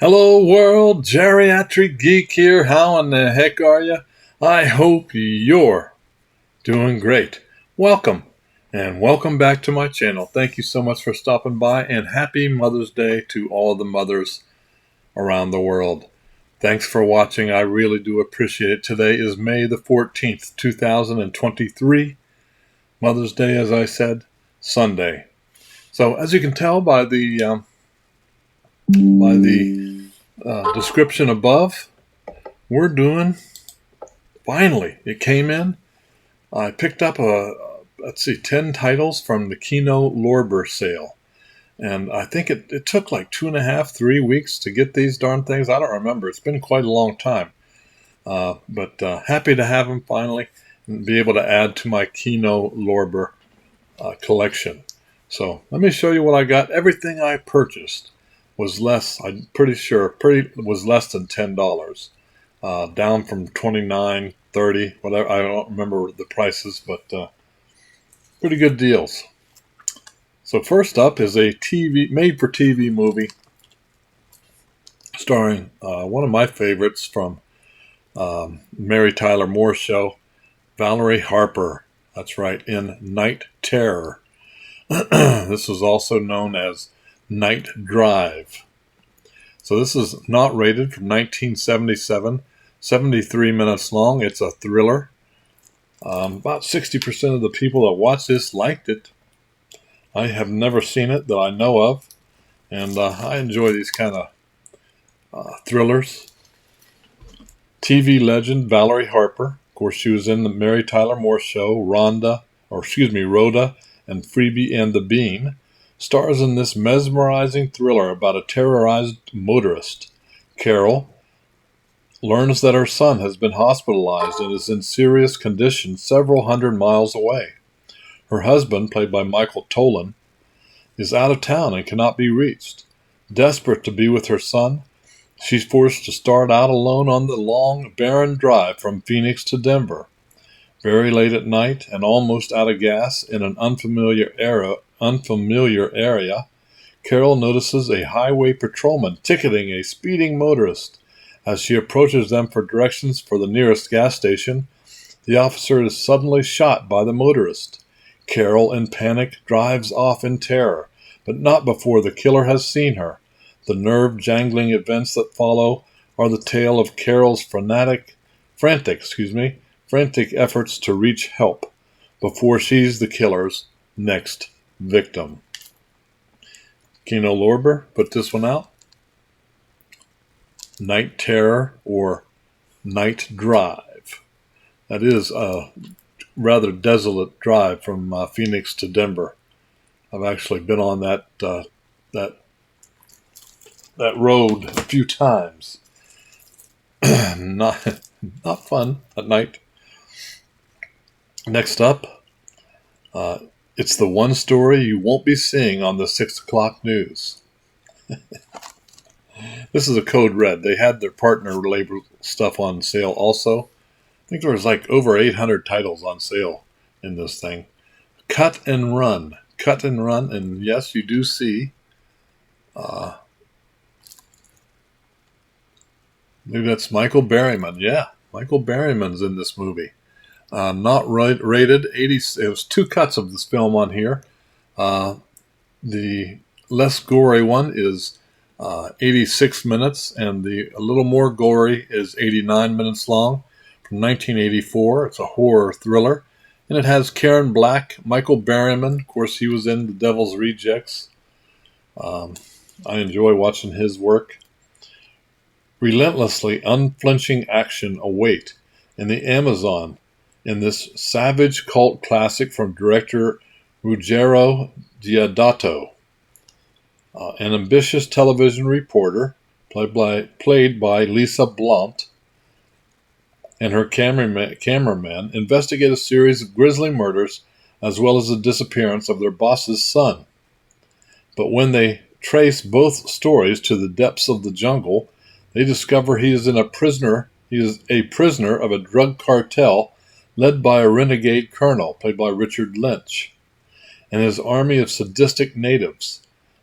Hello world, Geriatric Geek here. How in the heck are you? I hope you're doing great. Welcome, and welcome back to my channel. Thank you so much for stopping by, and happy Mother's Day to all the mothers around the world. Thanks for watching. I really do appreciate it. Today is May the 14th, 2023. Mother's Day, as I said, Sunday. So as you can tell by the description above, we're doing, finally, it came in. I picked up 10 titles from the Kino Lorber Sale. And I think it took like 2.5, 3 weeks to get these darn things. I don't remember. It's been quite a long time. But happy to have them finally and be able to add to my Kino Lorber collection. So let me show you what I got. Everything I purchased was less, I'm pretty sure, was less than $10. Down from $29, $30, whatever. I don't remember the prices, but pretty good deals. So first up is a made-for-TV movie starring one of my favorites from Mary Tyler Moore Show, Valerie Harper. That's right, in Night Terror. This is also known as Night Drive. So this is not rated, from 1977, 73 minutes long. It's a thriller. About 60% of the people that watch this liked it. I have never seen it that I know of, and I enjoy these kind of thrillers. TV legend Valerie Harper. Of course, she was in the Mary Tyler Moore Show, Rhoda and Freebie and the Bean. Stars in this mesmerizing thriller about a terrorized motorist. Carol learns that her son has been hospitalized and is in serious condition several hundred miles away. Her husband, played by Michael Tolan, is out of town and cannot be reached. Desperate to be with her son, she's forced to start out alone on the long, barren drive from Phoenix to Denver. Very late at night and almost out of gas in an unfamiliar area, Carol notices a highway patrolman ticketing a speeding motorist. As she approaches them for directions for the nearest gas station, the officer is suddenly shot by the motorist. Carol, in panic, drives off in terror, but not before the killer has seen her. The nerve-jangling events that follow are the tale of Carol's frantic efforts to reach help before she's the killer's next victim. Kino Lorber put this one out. Night Terror or Night Drive. That is a rather desolate drive from Phoenix to Denver. I've actually been on that road a few times. Not fun at night. Next up, it's the one story you won't be seeing on the 6 o'clock news. This is a code red. They had their partner label stuff on sale also. I think there was like over 800 titles on sale in this thing. Cut and Run. Cut and Run, and yes, you do see maybe that's Michael Berryman. Yeah, Michael Berryman's in this movie. Not rated 80. It was 2 cuts of this film on here. The less gory one is 86 minutes, and a little more gory is 89 minutes long. From 1984, it's a horror thriller, and it has Karen Black, Michael Berryman. Of course, he was in The Devil's Rejects. I enjoy watching his work. Relentlessly unflinching action await in the Amazon in this savage cult classic from director Ruggero Deodato. An ambitious television reporter, played by Lisa Blount, and her cameraman investigate a series of grisly murders as well as the disappearance of their boss's son. But when they trace both stories to the depths of the jungle, they discover he is a prisoner of a drug cartel led by a renegade colonel, played by Richard Lynch, and his army of sadistic natives.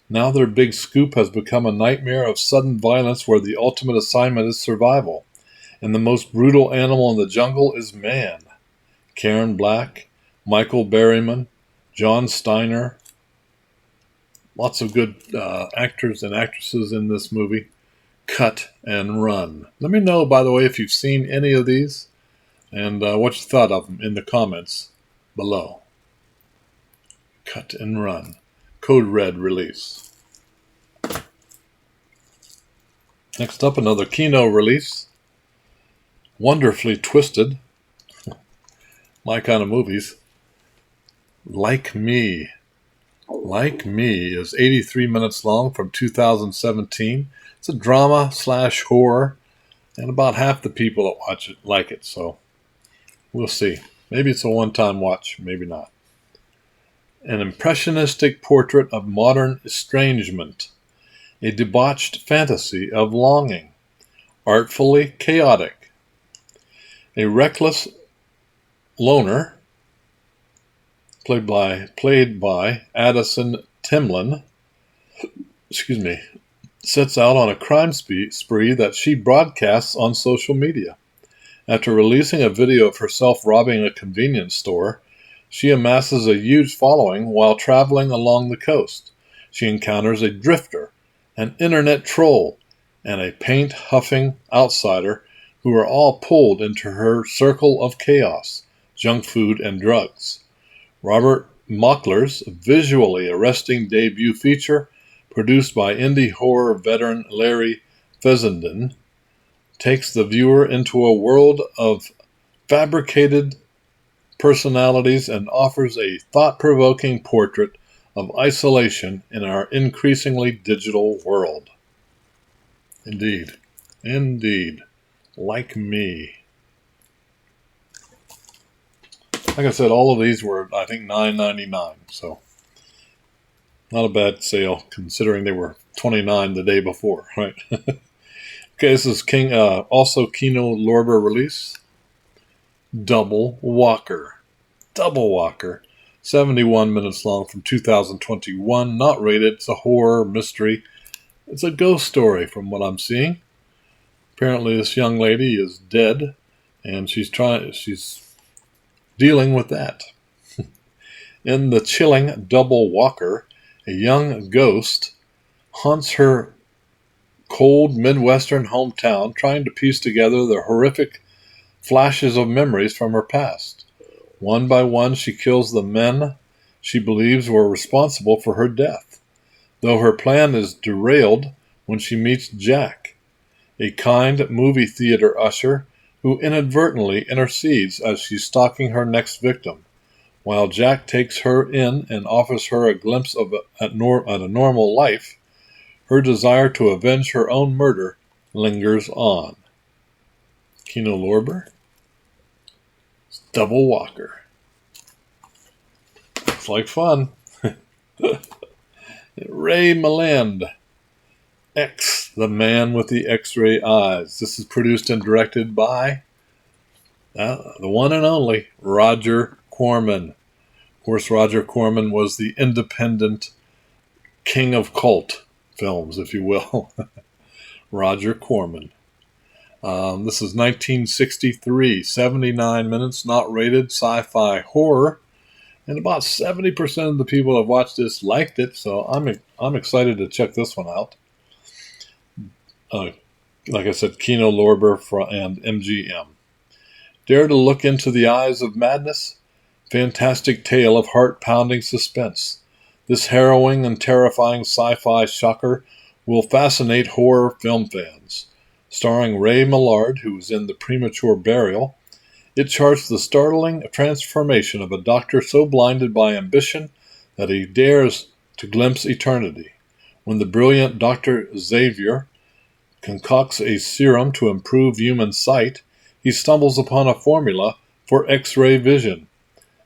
Now their big scoop has become a nightmare of sudden violence where the ultimate assignment is survival, and the most brutal animal in the jungle is man. Karen Black, Michael Berryman, John Steiner, lots of good actors and actresses in this movie. Cut and Run. Let me know, by the way, if you've seen any of these and what you thought of them in the comments below. Cut and Run. Code Red release. Next up, another Kino release. Wonderfully Twisted. My kind of movies. Like Me. Like Me is 83 minutes long from 2017. It's a drama / horror, and about half the people that watch it like it, so we'll see. Maybe it's a one-time watch, maybe not. An impressionistic portrait of modern estrangement, a debauched fantasy of longing, artfully chaotic. A reckless loner, played by Addison Timlin, sets out on a crime spree that she broadcasts on social media. After releasing a video of herself robbing a convenience store, she amasses a huge following while traveling along the coast. She encounters a drifter, an internet troll, and a paint-huffing outsider who are all pulled into her circle of chaos, junk food, and drugs. Robert Mockler's visually arresting debut feature, produced by indie horror veteran Larry Fessenden, takes the viewer into a world of fabricated personalities and offers a thought-provoking portrait of isolation in our increasingly digital world. Indeed. Indeed. Like Me. Like I said, all of these were, I think, $9.99, so not a bad sale considering they were $29 the day before, right? Okay, this is also Kino Lorber release. Double Walker. 71 minutes long from 2021. Not rated. It's a horror mystery. It's a ghost story from what I'm seeing. Apparently this young lady is dead and she's dealing with that. In the chilling Double Walker, a young ghost haunts her cold Midwestern hometown, trying to piece together the horrific flashes of memories from her past. One by one, she kills the men she believes were responsible for her death, though her plan is derailed when she meets Jack, a kind movie theater usher who inadvertently intercedes as she's stalking her next victim. While Jack takes her in and offers her a glimpse of a normal life, her desire to avenge her own murder lingers on. Kino Lorber, Double Walker. It's like fun. Ray Milland, X, the Man with the X-Ray Eyes. This is produced and directed by the one and only Roger Corman. Of course, Roger Corman was the independent king of cult films, if you will. Roger Corman. This is 1963, 79 minutes, not rated, sci-fi horror, and about 70% of the people who have watched this liked it, so I'm excited to check this one out. Like I said, Kino Lorber and MGM. Dare to look into the eyes of madness? Fantastic tale of heart-pounding suspense. This harrowing and terrifying sci-fi shocker will fascinate horror film fans. Starring Ray Milland, who was in The Premature Burial, it charts the startling transformation of a doctor so blinded by ambition that he dares to glimpse eternity. When the brilliant Dr. Xavier concocts a serum to improve human sight, he stumbles upon a formula for X-ray vision.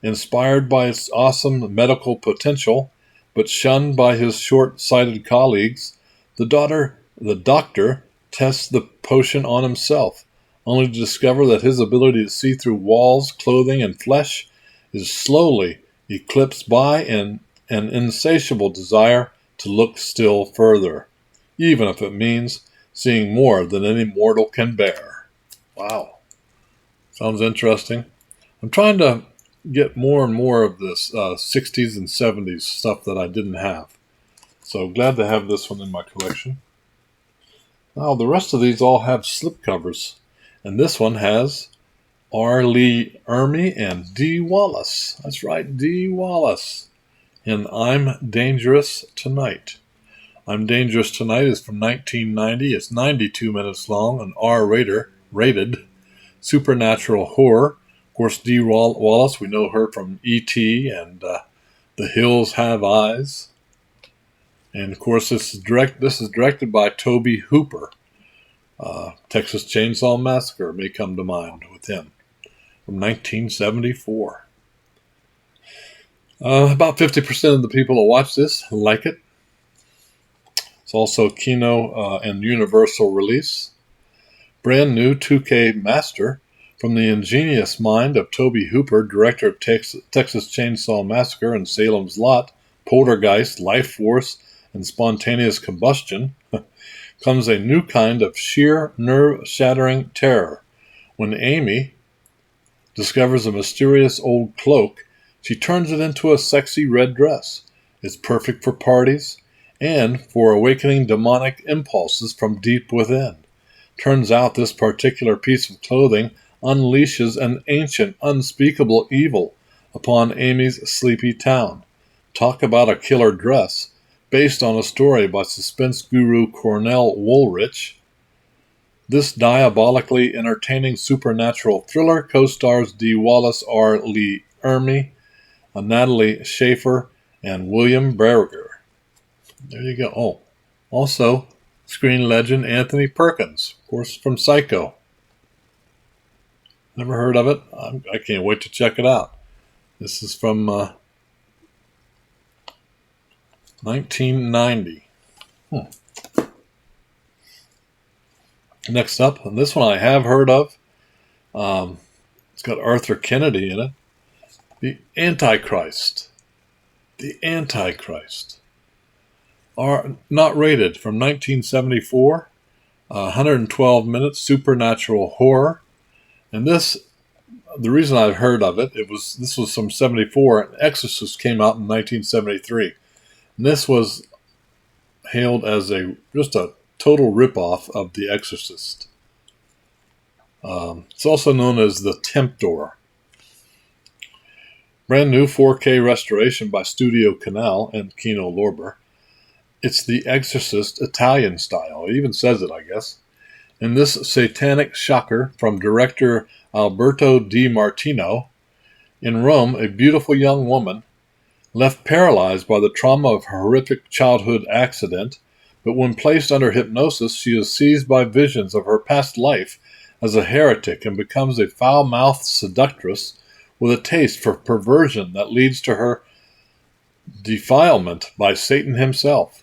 Inspired by its awesome medical potential, but shunned by his short-sighted colleagues, the doctor tests the potion on himself, only to discover that his ability to see through walls, clothing, and flesh is slowly eclipsed by an insatiable desire to look still further, even if it means seeing more than any mortal can bear. Wow. Sounds interesting. I'm trying to get more and more of this 60s and 70s stuff that I didn't have. So glad to have this one in my collection. Now, the rest of these all have slipcovers. And this one has R. Lee Ermey and D. Wallace. That's right, D. Wallace in I'm Dangerous Tonight. I'm Dangerous Tonight is from 1990. It's 92 minutes long, an R-rated supernatural horror. Of course, Dee Wallace, we know her from E.T. and The Hills Have Eyes. And of course, this is directed by Tobe Hooper. Texas Chainsaw Massacre may come to mind with him from 1974. About 50% of the people who watch this like it. It's also Kino and Universal release. Brand new 2K master from the ingenious mind of Tobe Hooper, director of Texas Chainsaw Massacre and Salem's Lot, Poltergeist, Life Force, and Spontaneous Combustion, comes a new kind of sheer nerve-shattering terror. When Amy discovers a mysterious old cloak, she turns it into a sexy red dress. It's perfect for parties and for awakening demonic impulses from deep within. Turns out this particular piece of clothing unleashes an ancient, unspeakable evil upon Amy's sleepy town. Talk about a killer dress, based on a story by suspense guru Cornell Woolrich. This diabolically entertaining supernatural thriller co-stars Dee Wallace, R. Lee Ermey, Natalie Schaefer, and William Berger. There you go. Oh, also screen legend Anthony Perkins, of course, from Psycho. Never heard of it. I can't wait to check it out. This is from 1990. Next up, and this one I have heard of. It's got Arthur Kennedy in it. The Antichrist. The Antichrist. Not rated, from 1974. 112 minutes, supernatural horror. And this, the reason I've heard of it, this was from 74, and Exorcist came out in 1973. And this was hailed as just a total ripoff of The Exorcist. It's also known as The Tempter. Brand new 4K restoration by Studio Canal and Kino Lorber. It's The Exorcist Italian style. It even says it, I guess. In this satanic shocker from director Alberto Di Martino, in Rome, a beautiful young woman, left paralyzed by the trauma of a horrific childhood accident, but when placed under hypnosis, she is seized by visions of her past life as a heretic and becomes a foul-mouthed seductress with a taste for perversion that leads to her defilement by Satan himself.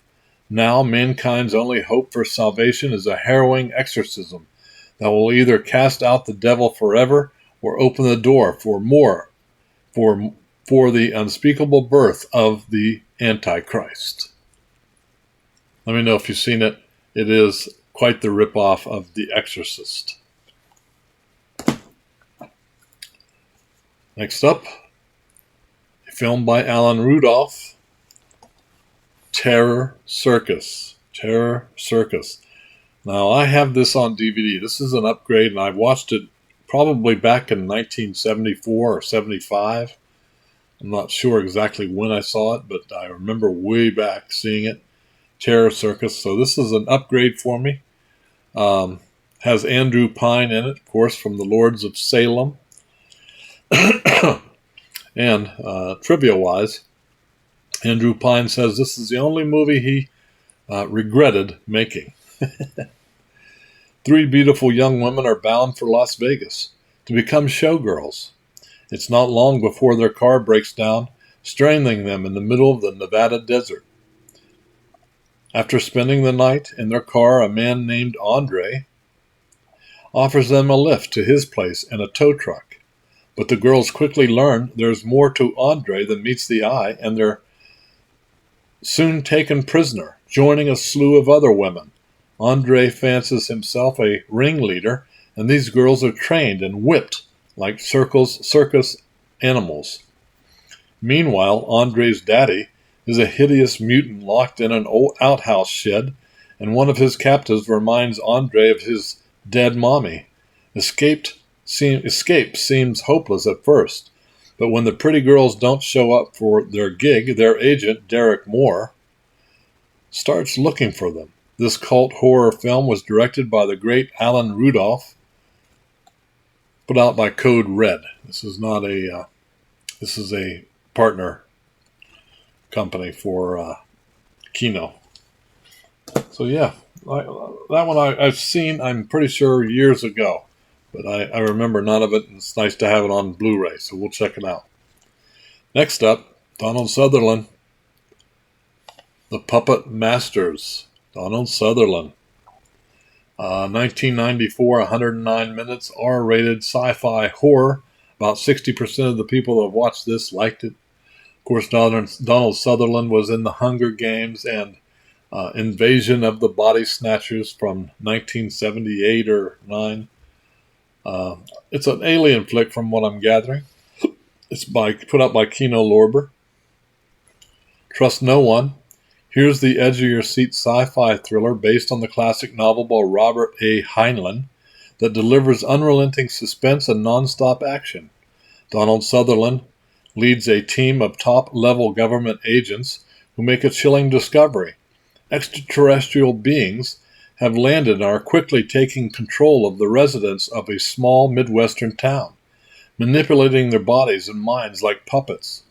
Now, mankind's only hope for salvation is a harrowing exorcism that will either cast out the devil forever or open the door for the unspeakable birth of the Antichrist. Let me know if you've seen it. It is quite the ripoff of The Exorcist. Next up, a film by Alan Rudolph, Terror Circus. Terror Circus. Now, I have this on DVD. This is an upgrade, and I watched it probably back in 1974 or 75. I'm not sure exactly when I saw it, but I remember way back seeing it. Terror Circus. So this is an upgrade for me. Has Andrew Pine in it, of course, from the Lords of Salem. And trivia-wise, Andrew Pine says this is the only movie he regretted making. 3 beautiful young women are bound for Las Vegas to become showgirls. It's not long before their car breaks down, stranding them in the middle of the Nevada desert. After spending the night in their car, a man named Andre offers them a lift to his place in a tow truck. But the girls quickly learn there's more to Andre than meets the eye, and their soon taken prisoner, joining a slew of other women. Andre fancies himself a ringleader, and these girls are trained and whipped like circus animals. Meanwhile, Andre's daddy is a hideous mutant locked in an old outhouse shed, and one of his captives reminds Andre of his dead mommy. Escape seems hopeless at first, but when the pretty girls don't show up for their gig, their agent, Derek Moore, starts looking for them. This cult horror film was directed by the great Alan Rudolph, put out by Code Red. This is a partner company for Kino. So yeah, that one I've seen, I'm pretty sure, years ago. But I remember none of it, and it's nice to have it on Blu-ray, so we'll check it out. Next up, Donald Sutherland, The Puppet Masters. Donald Sutherland. 1994, 109 minutes, R-rated sci-fi horror. About 60% of the people that have watched this liked it. Of course, Donald Sutherland was in The Hunger Games and Invasion of the Body Snatchers from 1978 or 9. It's an alien flick from what I'm gathering. It's put out by Kino Lorber. Trust No One. Here's the edge-of-your-seat sci-fi thriller based on the classic novel by Robert A. Heinlein that delivers unrelenting suspense and non-stop action. Donald Sutherland leads a team of top-level government agents who make a chilling discovery. Extraterrestrial beings have landed and are quickly taking control of the residents of a small Midwestern town, manipulating their bodies and minds like puppets.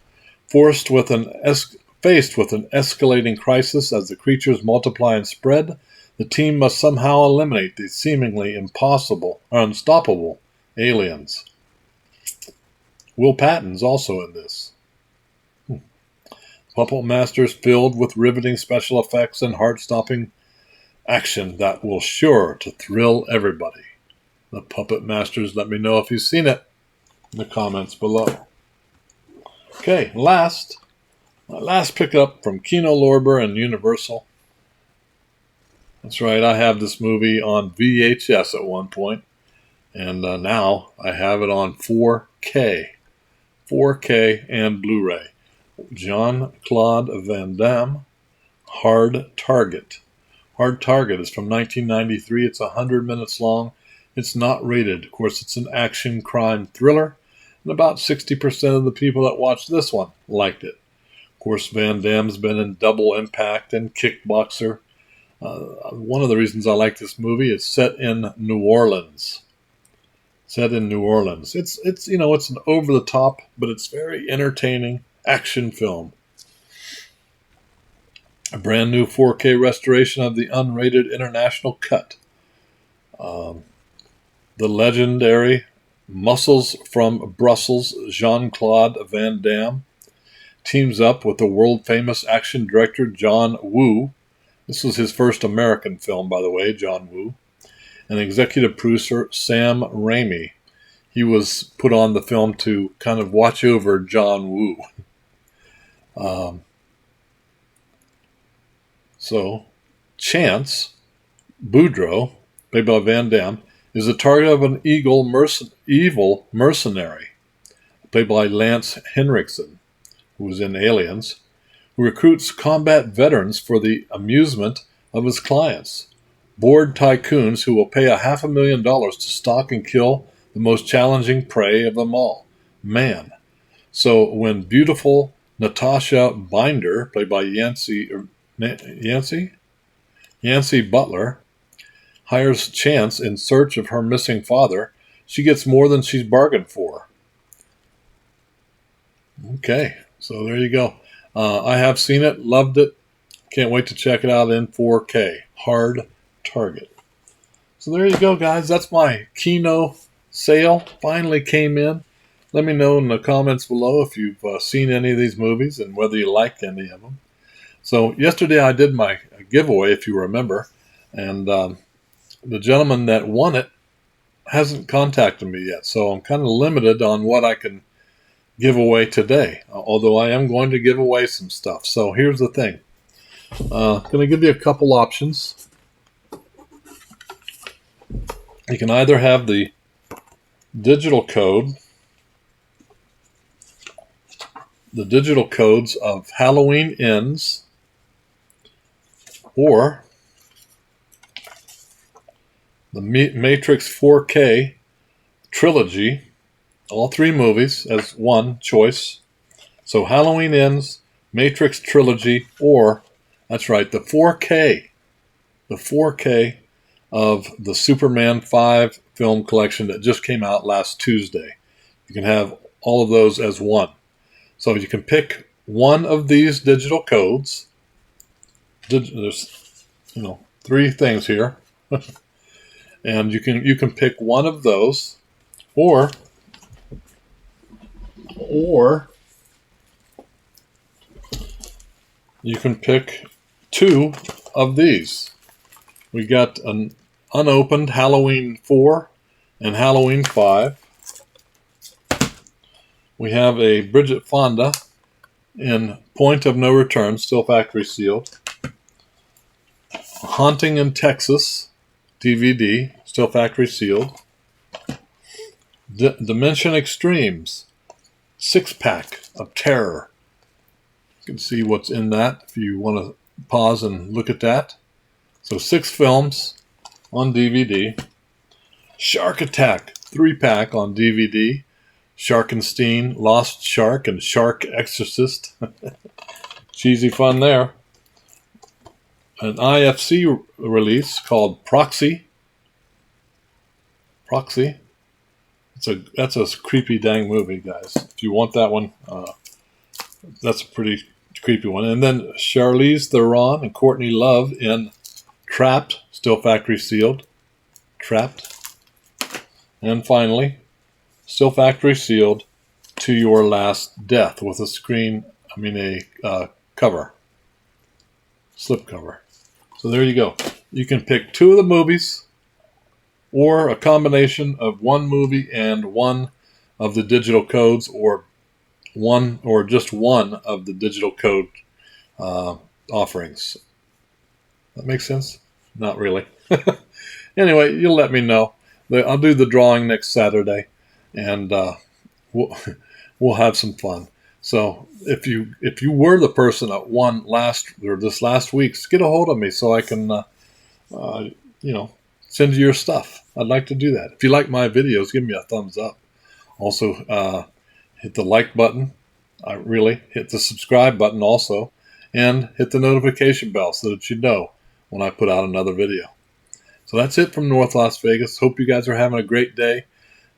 Faced with an escalating crisis as the creatures multiply and spread, the team must somehow eliminate these seemingly unstoppable aliens. Will Patton's also in this. Puppet Masters filled with riveting special effects and heart-stopping action that will sure to thrill everybody. The Puppet Masters, let me know if you've seen it in the comments below. Okay, my last pickup from Kino Lorber and Universal. That's right, I have this movie on VHS at one point, and now I have it on 4K and Blu-ray. Jean-Claude Van Damme, Hard Target. Hard Target is from 1993. It's 100 minutes long. It's not rated. Of course, it's an action crime thriller, and about 60% of the people that watched this one liked it. Of course, Van Damme's been in Double Impact and Kickboxer. One of the reasons I like this movie is set in New Orleans. It's an over the top, but it's very entertaining action film. A brand new 4K restoration of the unrated international cut. The legendary Muscles from Brussels, Jean-Claude Van Damme, teams up with the world-famous action director John Woo. This was his first American film, by the way, John Woo. And executive producer Sam Raimi. He was put on the film to kind of watch over John Woo. So, Chance Boudreaux, played by Van Damme, is the target of an evil mercenary, played by Lance Henriksen, who was in Aliens, who recruits combat veterans for the amusement of his clients, bored tycoons who will pay $500,000 to stalk and kill the most challenging prey of them all, man. So when beautiful Natasha Binder, played by Yancey Butler, hires Chance in search of her missing father, she gets more than she's bargained for. Okay, so there you go. I have seen it, loved it. Can't wait to check it out in 4K. Hard Target. So there you go, guys. That's my Kino sale. Finally came in. Let me know in the comments below if you've seen any of these movies and whether you liked any of them. So yesterday I did my giveaway, if you remember, and the gentleman that won it hasn't contacted me yet. So I'm kind of limited on what I can give away today, although I am going to give away some stuff. So here's the thing. Going to give you a couple options. You can either have the digital code, the digital codes of Halloween Ends, or the Matrix 4K trilogy, all three movies as one choice. So Halloween Ends, Matrix trilogy, or, that's right, the 4K of the Superman 5 film collection that just came out last Tuesday. You can have all of those as one. So you can pick one of these digital codes. There's, three things here. And you can pick one of those, or you can pick two of these. We got an unopened Halloween 4 and Halloween 5. We have a Bridget Fonda in Point of No Return, still factory sealed. Haunting in Texas DVD, still factory sealed. Dimension Extremes 6-pack of terror. You can see what's in that if you want to pause and look at that. So 6 films on DVD. Shark Attack 3-pack on DVD. Sharkenstein, Lost Shark, and Shark Exorcist. Cheesy fun there. An IFC release called Proxy. That's a creepy dang movie, guys. If you want that one, that's a pretty creepy one. And then Charlize Theron and Courtney Love in Trapped, still factory sealed. Trapped. And finally, still factory sealed, To Your Last Death with a cover. Slip cover. So there you go. You can pick two of the movies or a combination of one movie and one of the digital codes, or just one of the digital code offerings. That makes sense? Not really. Anyway, you'll let me know. I'll do the drawing next Saturday, and we'll have some fun. So if you were the person that won this last week's, get a hold of me so I can send you your stuff. I'd like to do that. If you like my videos, give me a thumbs up. Also, hit the like button. Hit the subscribe button also, and hit the notification bell so that you know when I put out another video. So that's it from North Las Vegas. Hope you guys are having a great day.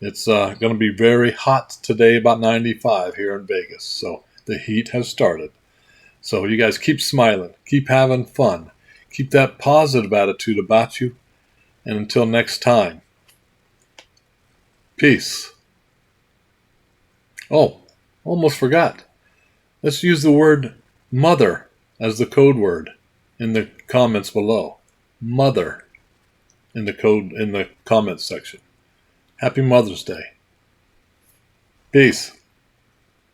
It's going to be very hot today, about 95 here in Vegas. So the heat has started. So you guys keep smiling, keep having fun, keep that positive attitude about you. And until next time, peace. Oh, almost forgot. Let's use the word mother as the code word in the comments below. Mother in the comments section. Happy Mother's Day. Peace.